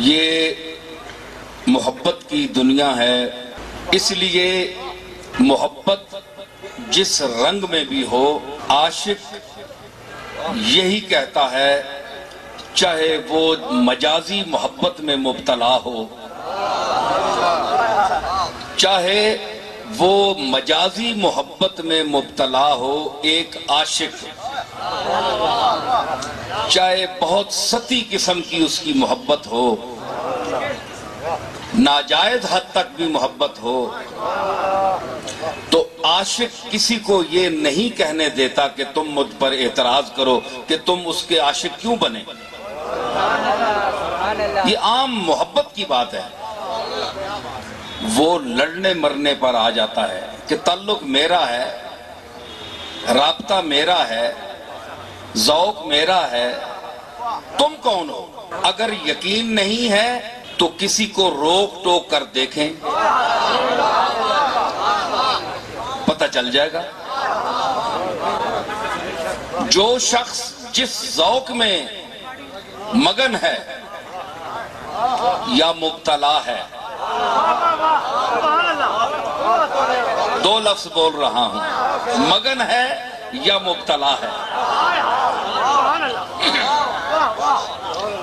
یہ محبت کی دنیا ہے، اس لیے محبت جس رنگ میں بھی ہو، عاشق یہی کہتا ہے، چاہے وہ مجازی محبت میں مبتلا ہو، چاہے وہ مجازی محبت میں مبتلا ہو، ایک عاشق چاہے بہت سطحی قسم کی اس کی محبت ہو، ناجائز حد تک بھی محبت ہو، تو عاشق کسی کو یہ نہیں کہنے دیتا کہ تم مجھ پر اعتراض کرو کہ تم اس کے عاشق کیوں بنے۔ یہ عام محبت کی بات ہے۔ وہ لڑنے مرنے پر آ جاتا ہے کہ تعلق میرا ہے، رابطہ میرا ہے، ذوق میرا ہے، تم کون ہو؟ اگر یقین نہیں ہے تو کسی کو روک ٹوک کر دیکھیں، پتہ چل جائے گا۔ جو شخص جس ذوق میں مگن ہے یا مبتلا ہے، دو لفظ بول رہا ہوں، مگن ہے یا مبتلا ہے،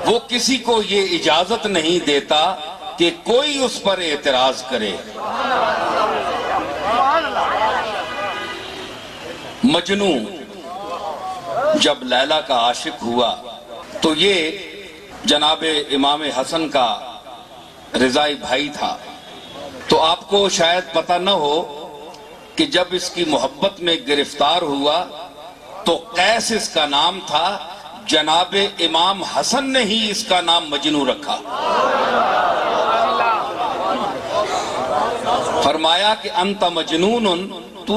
وہ کسی کو یہ اجازت نہیں دیتا کہ کوئی اس پر اعتراض کرے۔ مجنوں جب لیلا کا عاشق ہوا تو یہ جناب امام حسن کا رضائی بھائی تھا، تو آپ کو شاید پتہ نہ ہو کہ جب اس کی محبت میں گرفتار ہوا تو قیس اس کا نام تھا، جناب امام حسن نے ہی اس کا نام مجنوں رکھا۔ فرمایا کہ انت مجنون،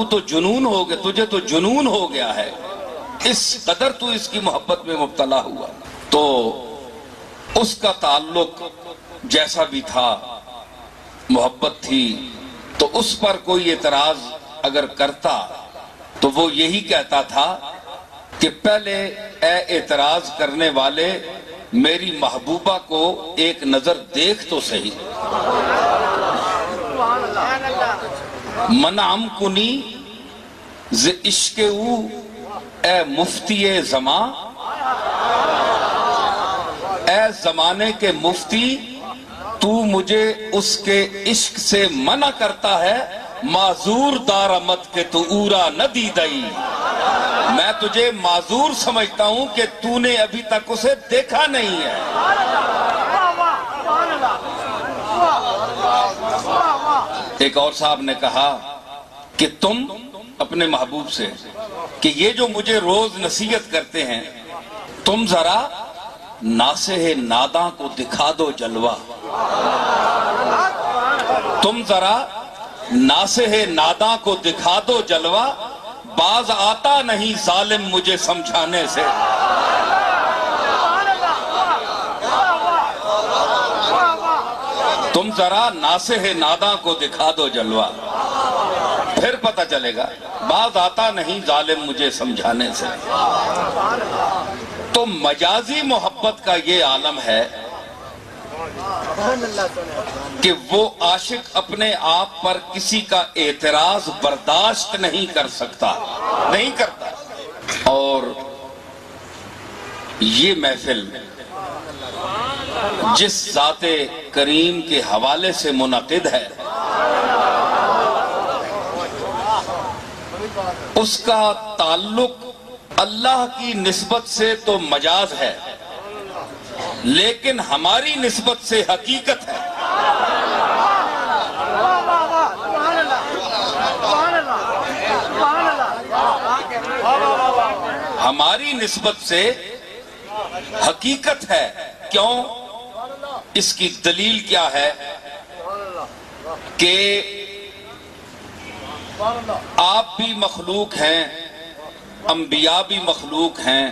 تو جنون ہو گیا، تجھے تو جنون ہو گیا ہے، اس قدر تو اس کی محبت میں مبتلا ہوا۔ تو اس کا تعلق جیسا بھی تھا، محبت تھی، تو اس پر کوئی اعتراض اگر کرتا تو وہ یہی کہتا تھا کہ پہلے اے اعتراض کرنے والے میری محبوبہ کو ایک نظر دیکھ تو صحیح۔ منعم کنی ز عشق او اے مفتی زمان، اے زمانے کے مفتی، تو مجھے اس کے عشق سے منع کرتا ہے، معذور دارمت کہ تو اورا نہ دیدئی، میں تجھے معذور سمجھتا ہوں کہ تو نے ابھی تک اسے دیکھا نہیں ہے۔ ایک اور صاحب نے کہا کہ تم اپنے محبوب سے کہ یہ جو مجھے روز نصیحت کرتے ہیں، تم ذرا ناصح ناداں کو دکھا دو جلوہ، تم ذرا ناصح ناداں کو دکھا دو جلوہ، باز آتا نہیں ظالم مجھے سمجھانے سے۔ تم ذرا ناصح ناداں کو دکھا دو جلوہ، پھر پتہ چلے گا، باز آتا نہیں ظالم مجھے سمجھانے سے۔ تو مجازی محبت کا یہ عالم ہے کہ وہ عاشق اپنے آپ پر کسی کا اعتراض برداشت نہیں کر سکتا، نہیں کرتا۔ اور یہ محفل جس ذات کریم کے حوالے سے منعقد ہے، اس کا تعلق اللہ کی نسبت سے تو مجاز ہے، لیکن ہماری نسبت سے حقیقت ہے۔ ہماری نسبت سے حقیقت ہے۔ کیوں؟ اس کی دلیل کیا ہے کہ آپ بھی مخلوق ہیں، انبیاء بھی مخلوق ہیں،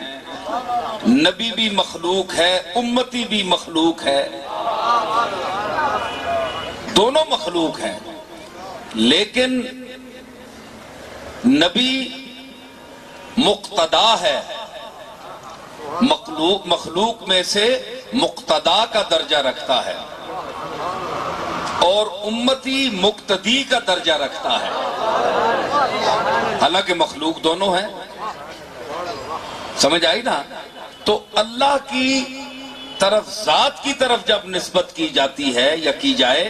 نبی بھی مخلوق ہے، امتی بھی مخلوق ہے، دونوں مخلوق ہیں، لیکن نبی مقتدا ہے، مخلوق میں سے مقتدا کا درجہ رکھتا ہے اور امتی مقتدی کا درجہ رکھتا ہے، حالانکہ مخلوق دونوں ہیں۔ سمجھ آئی نا؟ تو اللہ کی طرف، ذات کی طرف جب نسبت کی جاتی ہے یا کی جائے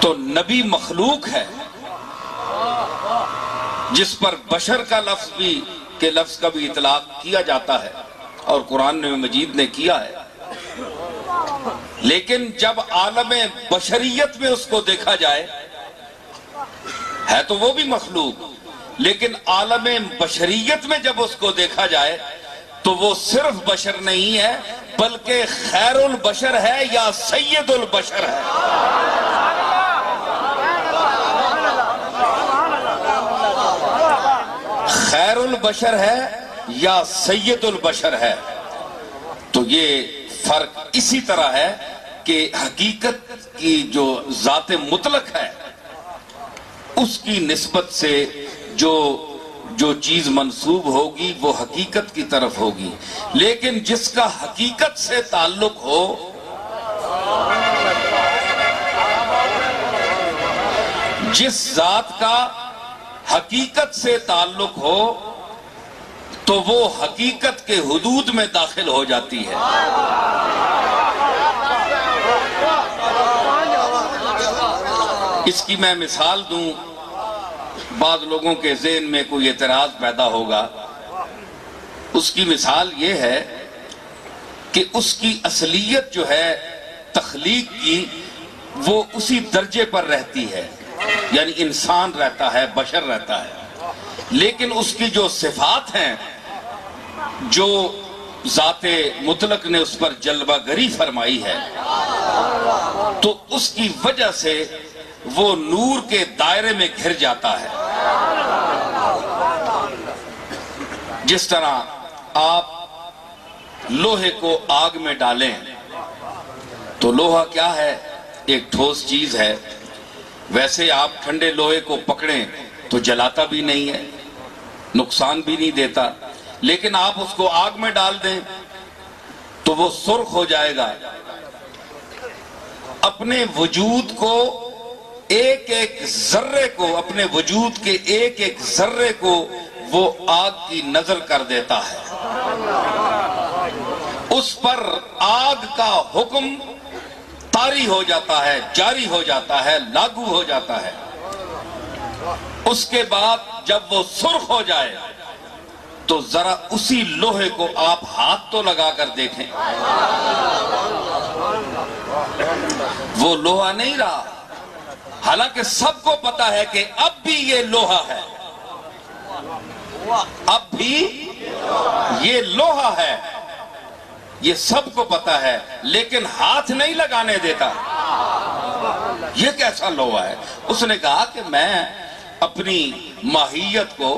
تو نبی مخلوق ہے جس پر بشر کا لفظ کا بھی اطلاق کیا جاتا ہے اور قرآن مجید نے کیا ہے، لیکن جب عالم بشریت میں اس کو دیکھا جائے ہے تو وہ بھی مخلوق، لیکن عالم بشریت میں جب اس کو دیکھا جائے تو وہ صرف بشر نہیں ہے بلکہ خیر البشر ہے یا سید البشر ہے۔ خیر البشر ہے یا سید البشر ہے۔ تو یہ فرق اسی طرح ہے کہ حقیقت کی جو ذات مطلق ہے اس کی نسبت سے جو چیز منسوب ہوگی وہ حقیقت کی طرف ہوگی، لیکن جس کا حقیقت سے تعلق ہو جس ذات کا حقیقت سے تعلق ہو تو وہ حقیقت کے حدود میں داخل ہو جاتی ہے۔ اس کی میں مثال دوں، بعض لوگوں کے ذہن میں کوئی اعتراض پیدا ہوگا۔ اس کی مثال یہ ہے کہ اس کی اصلیت جو ہے تخلیق کی وہ اسی درجے پر رہتی ہے، یعنی انسان رہتا ہے، بشر رہتا ہے، لیکن اس کی جو صفات ہیں جو ذات مطلق نے اس پر جلوہ گری فرمائی ہے تو اس کی وجہ سے وہ نور کے دائرے میں گھر جاتا ہے۔ جس طرح آپ لوہے کو آگ میں ڈالیں تو لوہا کیا ہے؟ ایک ٹھوس چیز ہے، ویسے آپ ٹھنڈے لوہے کو پکڑیں تو جلاتا بھی نہیں ہے، نقصان بھی نہیں دیتا، لیکن آپ اس کو آگ میں ڈال دیں تو وہ سرخ ہو جائے گا۔ اپنے وجود کو ایک ایک ذرے کو، اپنے وجود کے ایک ایک ذرے کو وہ آگ کی نظر کر دیتا ہے، اس پر آگ کا حکم طاری ہو جاتا ہے، جاری ہو جاتا ہے، لاگو ہو جاتا ہے۔ اس کے بعد جب وہ سرخ ہو جائے تو ذرا اسی لوہے کو آپ ہاتھ تو لگا کر دیکھیں، وہ لوہا نہیں رہا، حالانکہ سب کو پتا ہے کہ اب بھی یہ لوہا ہے، اب بھی یہ لوہا ہے، یہ سب کو پتا ہے، لیکن ہاتھ نہیں لگانے دیتا۔ یہ کیسا لوہا ہے؟ اس نے کہا کہ میں اپنی ماہیت کو،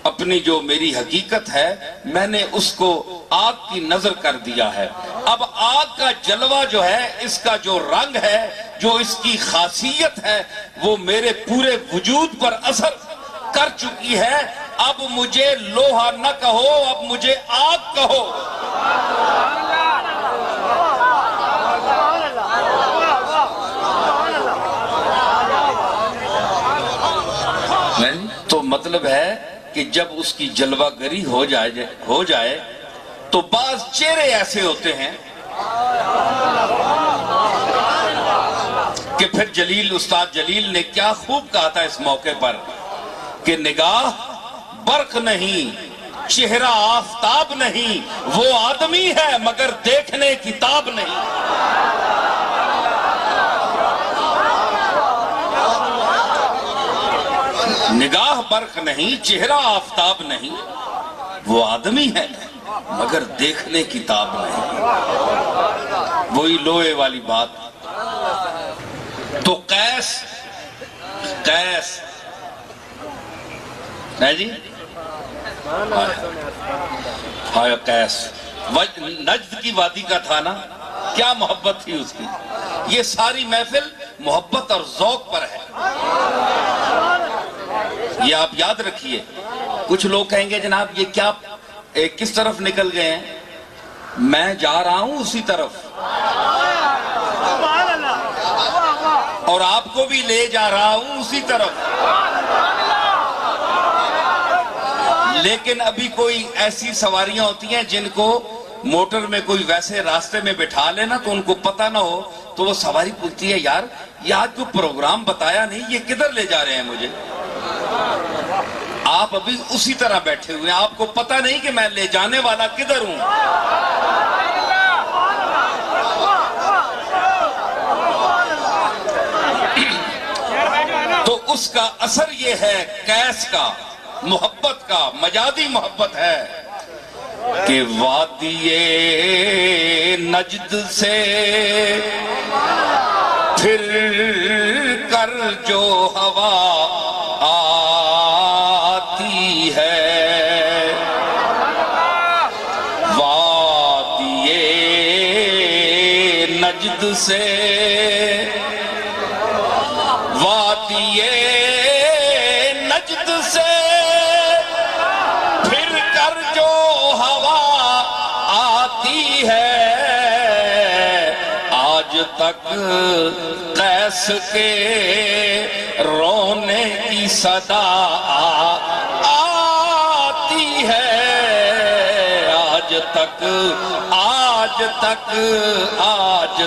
اپنی جو میری حقیقت ہے، میں نے اس کو آگ کی نظر کر دیا ہے۔ اب آگ کا جلوہ جو ہے، اس کا جو رنگ ہے، جو اس کی خاصیت ہے، وہ میرے پورے وجود پر اثر کر چکی ہے۔ اب مجھے لوہا نہ کہو، اب مجھے آگ کہو۔ تو مطلب ہے کہ جب اس کی جلوہ گری ہو جائے تو بعض چہرے ایسے ہوتے ہیں کہ پھر استاد جلیل نے کیا خوب کہا تھا اس موقع پر کہ نگاہ برق نہیں، چہرہ آفتاب نہیں، وہ آدمی ہے مگر دیکھنے کتاب نہیں۔ نگاہ برق نہیں، چہرہ آفتاب نہیں، وہ آدمی ہے مگر دیکھنے کتاب نہیں۔ وہی لوہے والی بات۔ تو قیس ہے جی، ہائے قیس نجد کی وادی کا تھا نا، کیا محبت تھی اس کی۔ یہ ساری محفل محبت اور ذوق پر ہے، یہ آپ یاد رکھیے۔ کچھ لوگ کہیں گے جناب یہ کیا کس طرف نکل گئے ہیں؟ میں جا رہا ہوں اسی طرف اور آپ کو بھی لے جا رہا ہوں اسی طرف، لیکن ابھی کوئی ایسی سواریاں ہوتی ہیں جن کو موٹر میں کوئی ویسے راستے میں بٹھا لینا تو ان کو پتہ نہ ہو، تو وہ سواری پوچھتی ہے یار یہ آج جو پروگرام بتایا نہیں، یہ کدھر لے جا رہے ہیں مجھے؟ آپ ابھی اسی طرح بیٹھے ہوئے ہیں، آپ کو پتہ نہیں کہ میں لے جانے والا کدھر ہوں۔ تو اس کا اثر یہ ہے قیس کا، محبت کا، مجازی محبت ہے کہ وادی نجد سے پھر کر جو ہوا آتی ہے، وادی نجد سے، وادی نجد سے پھر کر جو ہوا آتی ہے، آج تک قیس کے رونے کی صدا آتی ہے، آج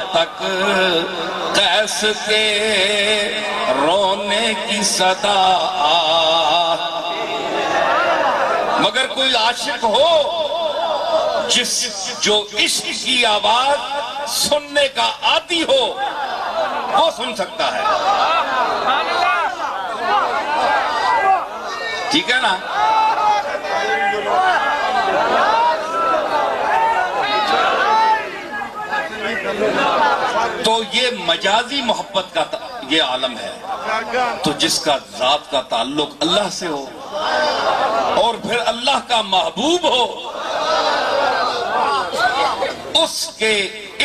تک قیس کے رونے کی صدا مگر کوئی عاشق ہو جو عشق کی آواز سننے کا عادی ہو وہ سن سکتا ہے، ٹھیک ہے نا؟ تو یہ مجازی محبت کا یہ عالم ہے، تو جس کا ذات کا تعلق اللہ سے ہو اور پھر اللہ کا محبوب ہو، اس کے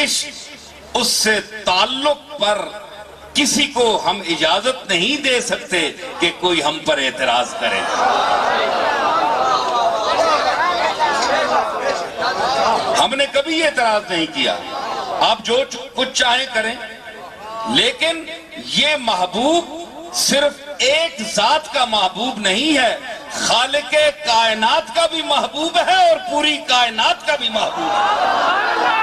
عشق، اس سے تعلق پر کسی کو ہم اجازت نہیں دے سکتے کہ کوئی ہم پر اعتراض کرے۔ ہم نے کبھی اعتراض نہیں کیا، آپ جو کچھ چاہیں کریں، لیکن یہ محبوب صرف ایک ذات کا محبوب نہیں ہے، خالق کائنات کا بھی محبوب ہے اور پوری کائنات کا بھی محبوب ہے۔